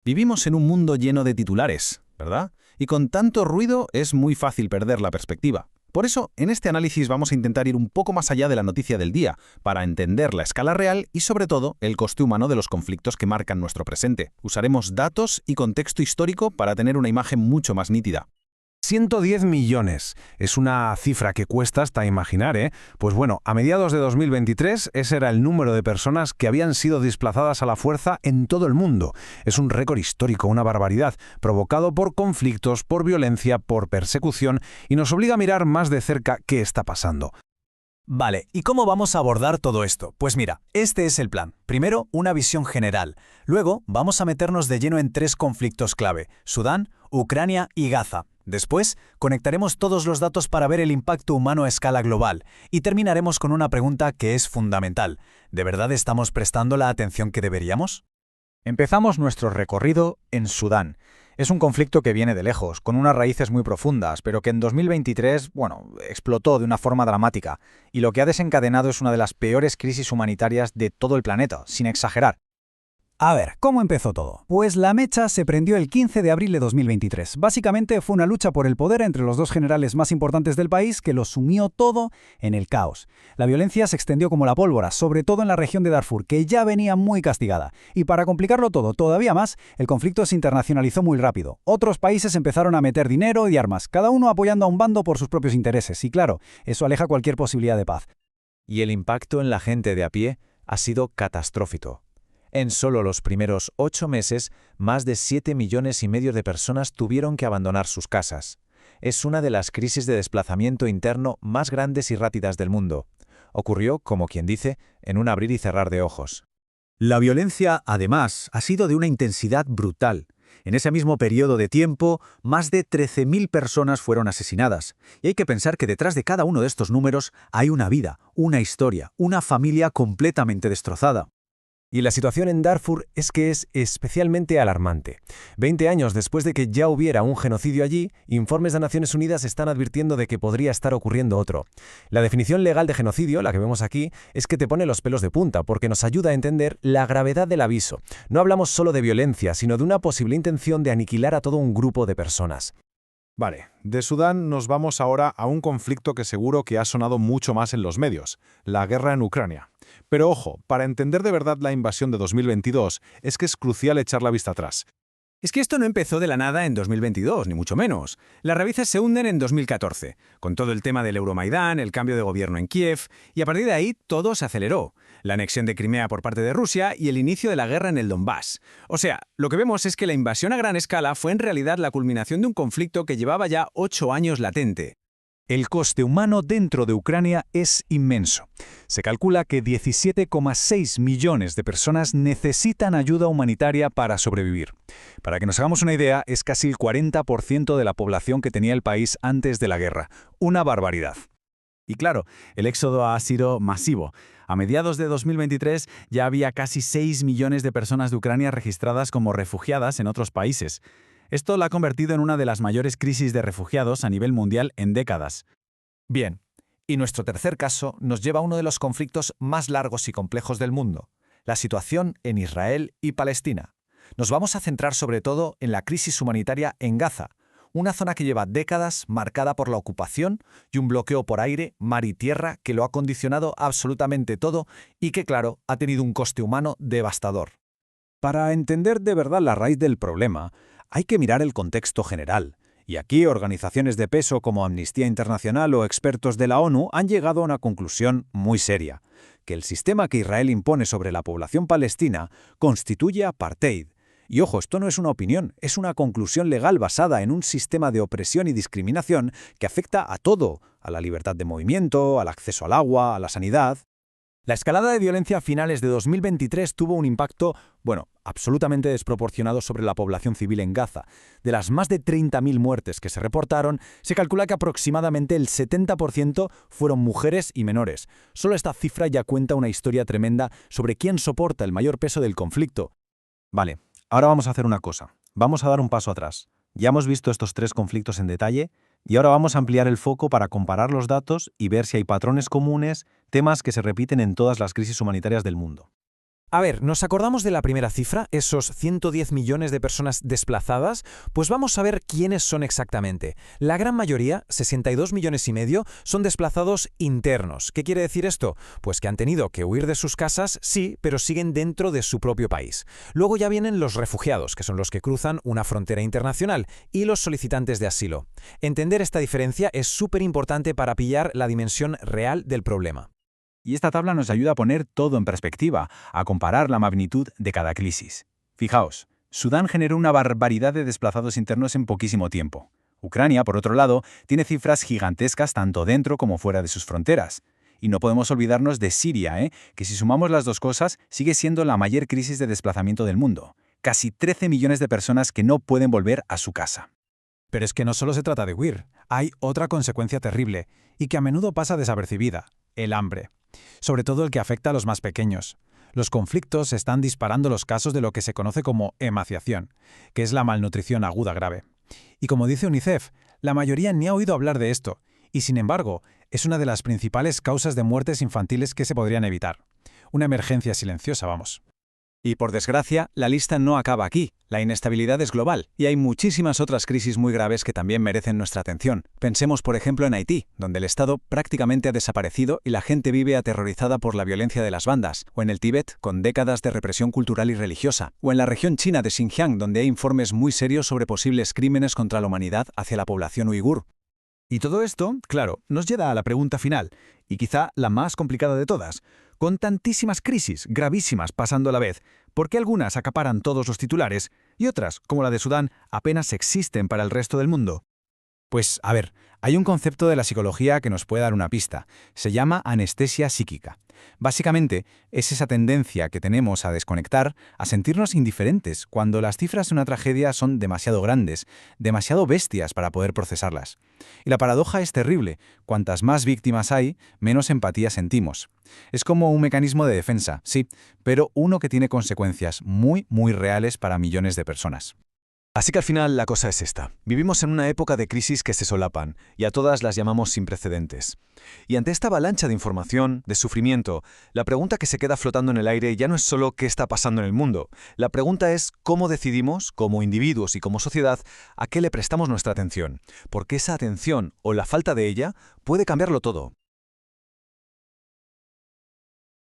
Vivimos en un mundo lleno de titulares, ¿verdad? Y con tanto ruido es muy fácil perder la perspectiva. Por eso, en este análisis vamos a intentar ir un poco más allá de la noticia del día, para entender la escala real y, sobre todo, el coste humano de los conflictos que marcan nuestro presente. Usaremos datos y contexto histórico para tener una imagen mucho más nítida. 110 millones. Es una cifra que cuesta hasta imaginar, ¿eh? Pues bueno, a mediados de 2023 ese era el número de personas que habían sido desplazadas a la fuerza en todo el mundo. Es un récord histórico, una barbaridad, provocado por conflictos, por violencia, por persecución, y nos obliga a mirar más de cerca qué está pasando. Vale, ¿y cómo vamos a abordar todo esto? Pues mira, este es el plan. Primero, una visión general. Luego, vamos a meternos de lleno en tres conflictos clave: Sudán, Ucrania y Gaza. Después, conectaremos todos los datos para ver el impacto humano a escala global. Y terminaremos con una pregunta que es fundamental. ¿De verdad estamos prestando la atención que deberíamos? Empezamos nuestro recorrido en Sudán. Es un conflicto que viene de lejos, con unas raíces muy profundas, pero que en 2023, explotó de una forma dramática, y lo que ha desencadenado es una de las peores crisis humanitarias de todo el planeta, sin exagerar. A ver, ¿cómo empezó todo? Pues la mecha se prendió el 15 de abril de 2023. Básicamente fue una lucha por el poder entre los dos generales más importantes del país que lo sumió todo en el caos. La violencia se extendió como la pólvora, sobre todo en la región de Darfur, que ya venía muy castigada. Y para complicarlo todo todavía más, el conflicto se internacionalizó muy rápido. Otros países empezaron a meter dinero y armas, cada uno apoyando a un bando por sus propios intereses. Y claro, eso aleja cualquier posibilidad de paz. Y el impacto en la gente de a pie ha sido catastrófico. En solo los primeros 8 meses, más de 7,5 millones de personas tuvieron que abandonar sus casas. Es una de las crisis de desplazamiento interno más grandes y rápidas del mundo. Ocurrió, como quien dice, en un abrir y cerrar de ojos. La violencia, además, ha sido de una intensidad brutal. En ese mismo periodo de tiempo, más de 13.000 personas fueron asesinadas. Y hay que pensar que detrás de cada uno de estos números hay una vida, una historia, una familia completamente destrozada. Y la situación en Darfur es que es especialmente alarmante. 20 años después de que ya hubiera un genocidio allí, informes de Naciones Unidas están advirtiendo de que podría estar ocurriendo otro. La definición legal de genocidio, la que vemos aquí, es que te pone los pelos de punta, porque nos ayuda a entender la gravedad del aviso. No hablamos solo de violencia, sino de una posible intención de aniquilar a todo un grupo de personas. Vale, de Sudán nos vamos ahora a un conflicto que seguro que ha sonado mucho más en los medios, la guerra en Ucrania. Pero ojo, para entender de verdad la invasión de 2022, es que es crucial echar la vista atrás. Es que esto no empezó de la nada en 2022, ni mucho menos. Las raíces se hunden en 2014, con todo el tema del Euromaidán, el cambio de gobierno en Kiev, y a partir de ahí todo se aceleró. La anexión de Crimea por parte de Rusia y el inicio de la guerra en el Donbass. O sea, lo que vemos es que la invasión a gran escala fue en realidad la culminación de un conflicto que llevaba ya 8 años latente. El coste humano dentro de Ucrania es inmenso. Se calcula que 17,6 millones de personas necesitan ayuda humanitaria para sobrevivir. Para que nos hagamos una idea, es casi el 40% de la población que tenía el país antes de la guerra. Una barbaridad. Y claro, el éxodo ha sido masivo. A mediados de 2023 ya había casi 6 millones de personas de Ucrania registradas como refugiadas en otros países. Esto la ha convertido en una de las mayores crisis de refugiados a nivel mundial en décadas. Bien, y nuestro tercer caso nos lleva a uno de los conflictos más largos y complejos del mundo, la situación en Israel y Palestina. Nos vamos a centrar sobre todo en la crisis humanitaria en Gaza, una zona que lleva décadas marcada por la ocupación y un bloqueo por aire, mar y tierra que lo ha condicionado absolutamente todo y que, claro, ha tenido un coste humano devastador. Para entender de verdad la raíz del problema, hay que mirar el contexto general. Y aquí organizaciones de peso como Amnistía Internacional o expertos de la ONU han llegado a una conclusión muy seria: que el sistema que Israel impone sobre la población palestina constituye apartheid. Y ojo, esto no es una opinión, es una conclusión legal basada en un sistema de opresión y discriminación que afecta a todo, a la libertad de movimiento, al acceso al agua, a la sanidad. La escalada de violencia a finales de 2023 tuvo un impacto, absolutamente desproporcionado sobre la población civil en Gaza. De las más de 30.000 muertes que se reportaron, se calcula que aproximadamente el 70% fueron mujeres y menores. Solo esta cifra ya cuenta una historia tremenda sobre quién soporta el mayor peso del conflicto. Vale, ahora vamos a hacer una cosa. Vamos a dar un paso atrás. Ya hemos visto estos tres conflictos en detalle, y ahora vamos a ampliar el foco para comparar los datos y ver si hay patrones comunes, temas que se repiten en todas las crisis humanitarias del mundo. A ver, ¿nos acordamos de la primera cifra, esos 110 millones de personas desplazadas? Pues vamos a ver quiénes son exactamente. La gran mayoría, 62 millones y medio, son desplazados internos. ¿Qué quiere decir esto? Pues que han tenido que huir de sus casas, sí, pero siguen dentro de su propio país. Luego ya vienen los refugiados, que son los que cruzan una frontera internacional, y los solicitantes de asilo. Entender esta diferencia es súper importante para pillar la dimensión real del problema. Y esta tabla nos ayuda a poner todo en perspectiva, a comparar la magnitud de cada crisis. Fijaos, Sudán generó una barbaridad de desplazados internos en poquísimo tiempo. Ucrania, por otro lado, tiene cifras gigantescas tanto dentro como fuera de sus fronteras. Y no podemos olvidarnos de Siria, que si sumamos las dos cosas, sigue siendo la mayor crisis de desplazamiento del mundo. Casi 13 millones de personas que no pueden volver a su casa. Pero es que no solo se trata de huir, hay otra consecuencia terrible, y que a menudo pasa desapercibida: el hambre. Sobre todo el que afecta a los más pequeños. Los conflictos están disparando los casos de lo que se conoce como emaciación, que es la malnutrición aguda grave. Y como dice UNICEF, la mayoría ni ha oído hablar de esto, y sin embargo, es una de las principales causas de muertes infantiles que se podrían evitar. Una emergencia silenciosa, vamos. Y por desgracia, la lista no acaba aquí. La inestabilidad es global y hay muchísimas otras crisis muy graves que también merecen nuestra atención. Pensemos, por ejemplo, en Haití, donde el Estado prácticamente ha desaparecido y la gente vive aterrorizada por la violencia de las bandas, o en el Tíbet, con décadas de represión cultural y religiosa, o en la región china de Xinjiang, donde hay informes muy serios sobre posibles crímenes contra la humanidad hacia la población uigur. Y todo esto, claro, nos lleva a la pregunta final, y quizá la más complicada de todas. Con tantísimas crisis gravísimas pasando a la vez, ¿por qué algunas acaparan todos los titulares y otras, como la de Sudán, apenas existen para el resto del mundo? Pues, a ver, hay un concepto de la psicología que nos puede dar una pista. Se llama anestesia psíquica. Básicamente, es esa tendencia que tenemos a desconectar, a sentirnos indiferentes cuando las cifras de una tragedia son demasiado grandes, demasiado bestias para poder procesarlas. Y la paradoja es terrible. Cuantas más víctimas hay, menos empatía sentimos. Es como un mecanismo de defensa, sí, pero uno que tiene consecuencias muy, muy reales para millones de personas. Así que al final la cosa es esta. Vivimos en una época de crisis que se solapan, y a todas las llamamos sin precedentes. Y ante esta avalancha de información, de sufrimiento, la pregunta que se queda flotando en el aire ya no es solo qué está pasando en el mundo. La pregunta es cómo decidimos, como individuos y como sociedad, a qué le prestamos nuestra atención. Porque esa atención, o la falta de ella, puede cambiarlo todo.